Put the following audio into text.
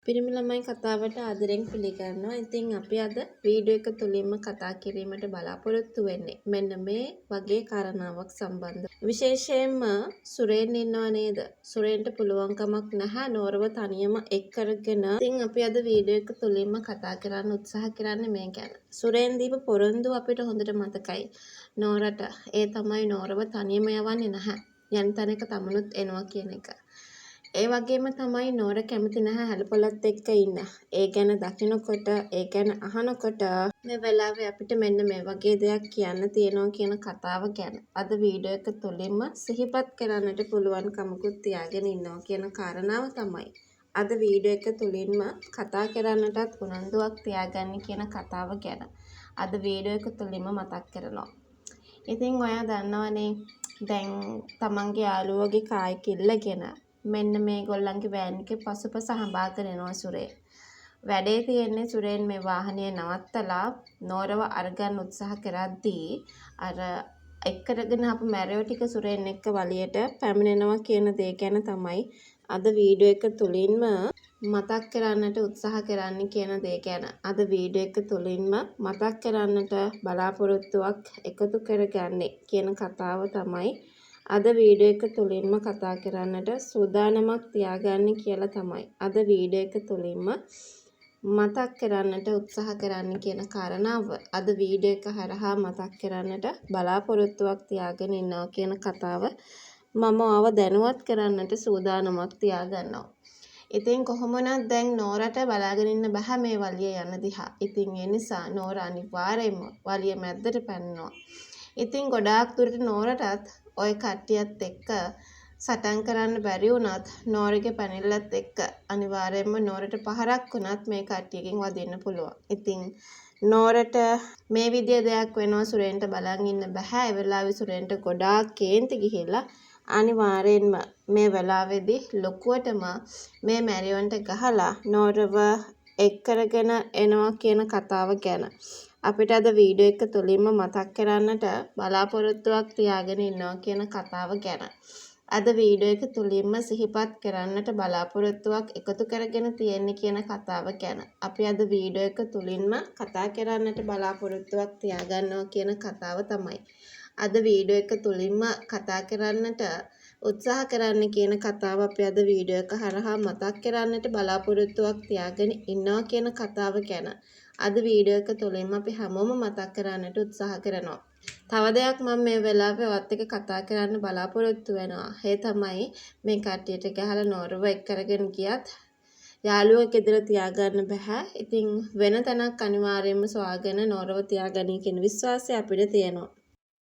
පිරිමි ළමයි කතාවට ආදරෙන් පිළිගන්නවා. ඉතින් අපි අද වීඩියෝ එක තුලින්ම කතා කිරීමට බලාපොරොත්තු වෙන්නේ මෙන්න මේ වගේ කාරණාවක් සම්බන්ධව. විශේෂයෙන්ම සුරේන් ඉන්නව නේද? සුරේන්ට පුළුවන් කමක් නැහැ නෝරව තනියම එක් කරගෙන. ඉතින් අපි අද වීඩියෝ එක තුලින්ම කතා කරන්න උත්සාහ කරන්නේ මේ ගැන. සුරේන් දීප පොරොන්දු අපිට හොඳට මතකයි. නෝරට ඒ තමයි නෝරව තනියම යවන්නේ නැහැ. යන් තැනක තමනුත් එනවා කියන එක. ඒ වගේම තමයි නෝර කැමති නැහැ හැලපොලත් එක්ක ඉන්න. ඒ ගැන දකිනකොට, ඒ ගැන අහනකොට මේ වෙලාවේ අපිට මෙන්න මේ වගේ දෙයක් කියන්න තියෙනවා කියන කතාව ගැන අද වීඩියෝ එක තුලින්ම සිහිපත් කරන්නට පුළුවන් කමකුත් තියාගෙන ඉන්නවා කියන කාරණාව තමයි අද වීඩියෝ එක තුලින්ම කතා කරන්නටත් උනන්දුවක් තියාගන්න කියන කතාව ගැන අද වීඩියෝ එක තුලින්ම මතක් කරනවා. ඉතින් ඔයා දන්නවනේ දැන් තමන්ගේ යාළුවෝගේ කායි කිල්ලගෙන මෙන්න මේගොල්ලන්ගේ වෑන් එකේ පසුපස හඹාගෙන යනවා සුරේන්. වැඩේ තියෙන්නේ සුරේන් මේ වාහනය නවත්තලා නෝරව අරගන්න උත්සාහ කරද්දී අර එක්කරගෙන ආපු මැරයෝ ටික සුරේන් එක්ක වලියට පැමිණෙනවා කියන දේ ගැන තමයි අද වීඩියෝ එක තුලින්ම මතක් කරන්නට උත්සාහ කරන්න කියන දේ ගැන අද වීඩියෝ එක තුලින්ම මතක් කරන්නට බලාපොරොත්තුවක් එකතු කරගන්නේ කියන කතාව තමයි අද වීඩියෝ එක තුලින්ම කතා කරන්නට සූදානමක් තියාගන්න කියලා තමයි අද වීඩියෝ එක තුලින්ම මතක් කරන්නට උත්සාහ කරන්න කියන කාරණාව අද වීඩියෝ එක හරහා මතක් කරන්නට බලාපොරොත්තුවක් තියාගෙන ඉන්නවා කියන කතාව මම ආව දැනුවත් කරන්නට සූදානමක් තියාගන්නවා. ඉතින් කොහොම වුණත් දැන් නෝරට බලාගෙන ඉන්න බෑ මේ වලිය යන දිහා. ඉතින් ඒ නිසා නෝර අනිවාර්යයෙන්ම වලිය මැද්දට පැනනවා. ඉතින් ගොඩාක් දුරට නෝරටත් ඔය කට්ටියත් එක්ක සටන් කරන්න බැරි වුණත් නෝරගේ පැනිල්ලත් එක්ක අනිවාර්යයෙන්ම නෝරට පහරක් වුණත් මේ කට්ටියකින් වදින්න පුළුවන්. ඉතින් නෝරට මේ විදිය දෙයක් වෙනවා සුරේන්ට බලන් ඉන්න බෑ. ඒ වෙලාවේ සුරේන්ට ගොඩාක් කේන්ති ගිහිල්ලා අනිවාර්යෙන්ම මේ වෙලාවේදී ලොකුවටම මේ මැරියොන්ට ගහලා නෝරව එක් කරගෙන එනවා කියන කතාව ගැන අපිට අද වීඩියෝ එක තුලින්ම මතක් කරන්නට බලාපොරොත්තුවක් තියාගෙන ඉන්නවා කියන කතාව ගැන අද වීඩියෝ එක තුලින්ම සිහිපත් කරන්නට බලාපොරොත්තුවක් එකතු කරගෙන තියෙන්නේ කියන කතාව ගැන අපි අද වීඩියෝ එක තුලින්ම කතා කරන්නට බලාපොරොත්තුවක් තියාගන්නවා කියන කතාව තමයි අද වීඩියෝ එක තුලින්ම කතා කරන්නට උත්සාහ කරන්න කියන කතාව අපි අද වීඩියෝ එක හරහා මතක් කරන්නට බලාපොරොත්තුවක් තියාගෙන ඉන්නවා කියන කතාව ගැන අද වීඩියෝ එක තුලින්ම අපි හැමෝම මතක් කරන්නට උත්සාහ කරනවා. තව දෙයක් මම මේ වෙලාවේ ඔයත් එක්ක කතා කරන්න බලාපොරොත්තු වෙනවා. ඒ තමයි මේ කට්ටියට ගහලා නෝරව එක් කරගෙන ගියත් යාළුවෙක් ගෙදර තියාගන්න බෑ. ඉතින් වෙන තැනක් අනිවාර්යයෙන්ම සොයාගෙන නෝරව තියාගනි කියන විශ්වාසය අපිට තියෙනවා.